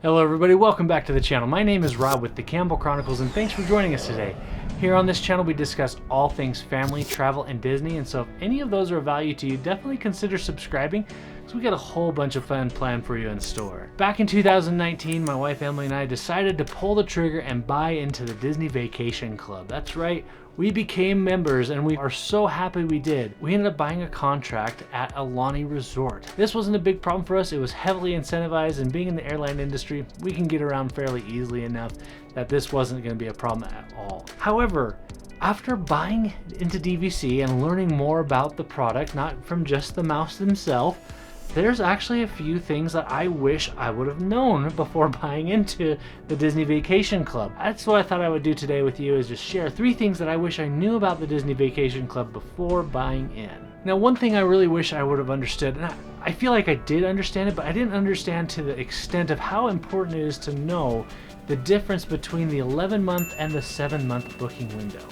Hello everybody, welcome back to the channel. My name is Rob with the Campbell Chronicles and thanks for joining us today. Here on this channel we discuss all things family, travel, and Disney, and so if any of those are of value to you, definitely consider subscribing because we got a whole bunch of fun planned for you in store. Back in 2019, my wife Emily and I decided to pull the trigger and buy into the Disney Vacation Club. That's right, we became members and we are so happy we did. We ended up buying a contract at Aulani Resort. This wasn't a big problem for us. It was heavily incentivized, and being in the airline industry, we can get around fairly easily enough that this wasn't going to be a problem at all. However, after buying into DVC and learning more about the product, not from just the mouse themselves, there's actually a few things that I wish I would have known before buying into the Disney Vacation Club. That's what I thought I would do today with you, is just share 3 things that I wish I knew about the Disney Vacation Club before buying in. Now, one thing I really wish I would have understood, and I feel like I did understand it, but I didn't understand to the extent of how important it is to know the difference between the 11-month and the 7-month booking window.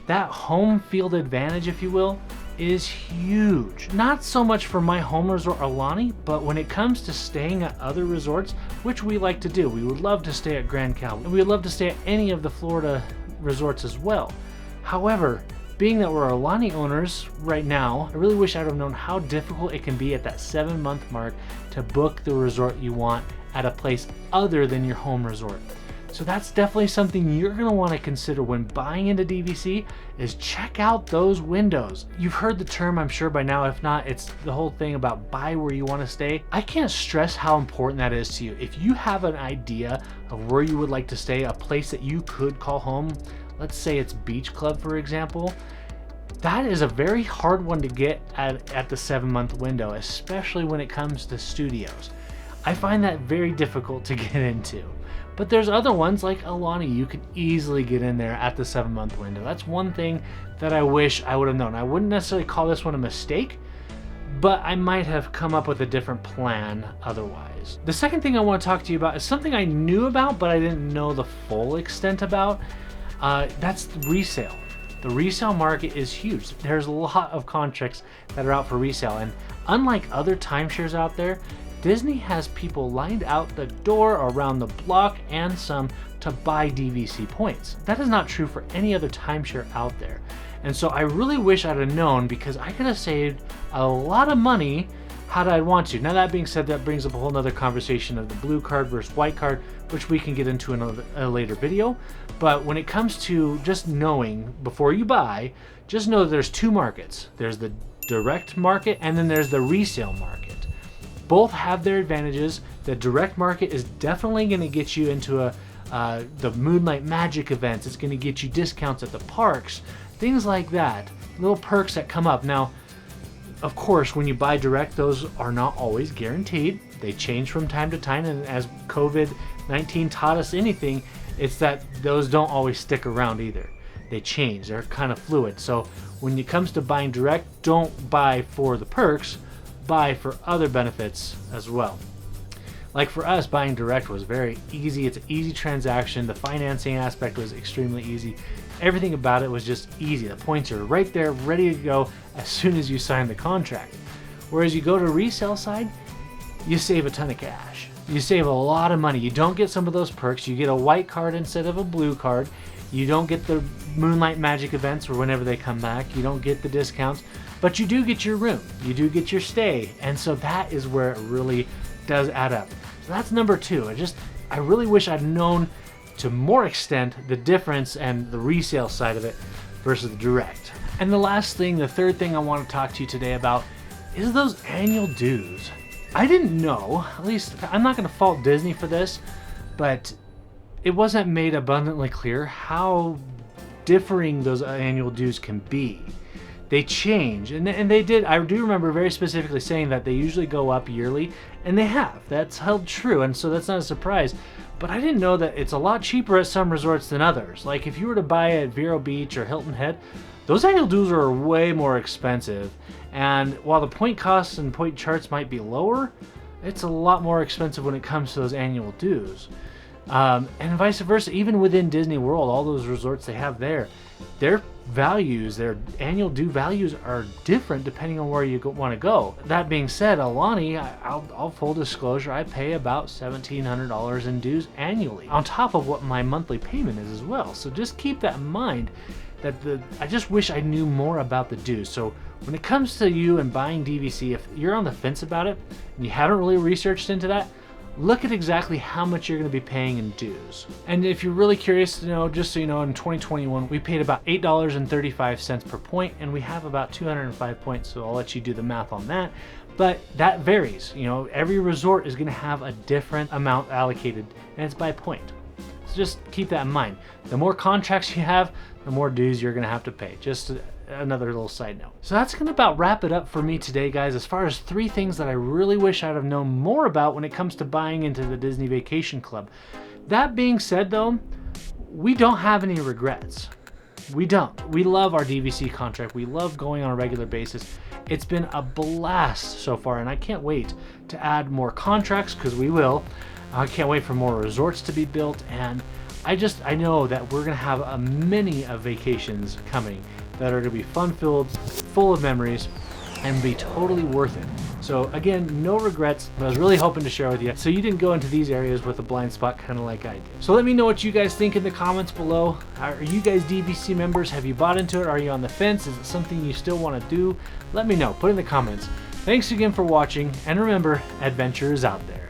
That home field advantage, if you will, is huge. Not so much for my home resort Aulani, but when it comes to staying at other resorts, which we like to do. We would love to stay at Grand Cal, and we would love to stay at any of the Florida resorts as well. However, being that we're Aulani owners right now, I really wish I'd have known how difficult it can be at that 7-month mark to book the resort you want at a place other than your home resort. So that's definitely something you're going to want to consider when buying into DVC, is check out those windows. You've heard the term, I'm sure by now. If not, it's the whole thing about buy where you want to stay. I can't stress how important that is to you. If you have an idea of where you would like to stay, a place that you could call home, let's say it's Beach Club, for example, that is a very hard one to get at the 7-month window, especially when it comes to studios. I find that very difficult to get into. But there's other ones like Aulani, you can easily get in there at the 7-month window. That's one thing that I wish I would have known. I wouldn't necessarily call this one a mistake, but I might have come up with a different plan otherwise. The second thing I want to talk to you about is something I knew about, but I didn't know the full extent about. That's the resale. The resale market is huge. There's a lot of contracts that are out for resale, and unlike other timeshares out there, Disney has people lined out the door around the block and some to buy DVC points. That is not true for any other timeshare out there. And so I really wish I'd have known, because I could have saved a lot of money had I want to. Now, that being said, that brings up a whole nother conversation of the blue card versus white card, which we can get into in a later video. But when it comes to just knowing before you buy, just know that there's 2 markets. There's the direct market and then there's the resale market. Both have their advantages. The direct market is definitely going to get you into the Moonlight Magic events. It's going to get you discounts at the parks, things like that, little perks that come up. Now, of course, when you buy direct, those are not always guaranteed. They change from time to time, and as COVID-19 taught us anything, it's that those don't always stick around either. They change. They're kind of fluid. So when it comes to buying direct, don't buy for the perks, buy for other benefits as well. Like for us, buying direct was very easy. It's an easy transaction. The financing aspect was extremely easy. Everything about it was just easy. The points are right there, ready to go as soon as you sign the contract. Whereas you go to resale side, you save a ton of cash. You save a lot of money. You don't get some of those perks. You get a white card instead of a blue card. You don't get the Moonlight Magic events or whenever they come back. You don't get the discounts, but you do get your room. You do get your stay. And so that is where it really does add up. So that's number 2. I really wish I'd known to more extent the difference and the resale side of it versus the direct. And the last thing, the third thing I want to talk to you today about is those annual dues. I didn't know, at least I'm not going to fault Disney for this, but it wasn't made abundantly clear how differing those annual dues can be. They change, and they did. I do remember very specifically saying that they usually go up yearly, and they have. That's held true, and so that's not a surprise. But I didn't know that it's a lot cheaper at some resorts than others. Like if you were to buy at Vero Beach or Hilton Head, those annual dues are way more expensive. And while the point costs and point charts might be lower, it's a lot more expensive when it comes to those annual dues. And vice versa. Even within Disney World, all those resorts they have there, their values, their annual due values are different depending on where you want to go. That being said, Alani, I'll full disclosure, I pay about $1,700 in dues annually on top of what my monthly payment is as well. So just keep that in mind. That I just wish I knew more about the dues. So when it comes to you and buying DVC, if you're on the fence about it and you haven't really researched into that, look at exactly how much you're going to be paying in dues. And if you're really curious to know, just so you know, in 2021 we paid about $8.35 per point, and we have about 205 points, so I'll let you do the math on that. But that varies. You know, every resort is going to have a different amount allocated, and it's by point. So just keep that in mind. The more contracts you have, the more dues you're going to have to pay. Just another little side note. So that's gonna about wrap it up for me today, guys, as far as 3 things that I really wish I'd have known more about when it comes to buying into the Disney Vacation Club. That being said though, we don't have any regrets. We don't. We love our DVC contract. We love going on a regular basis. It's been a blast so far, and I can't wait to add more contracts, because we will. I can't wait for more resorts to be built, and I know that we're gonna have many of vacations coming that are going to be fun-filled, full of memories, and be totally worth it. So again, no regrets, but I was really hoping to share with you so you didn't go into these areas with a blind spot kind of like I did. So let me know what you guys think in the comments below. Are you guys DVC members? Have you bought into it? Are you on the fence? Is it something you still want to do? Let me know. Put in the comments. Thanks again for watching, and remember, adventure is out there.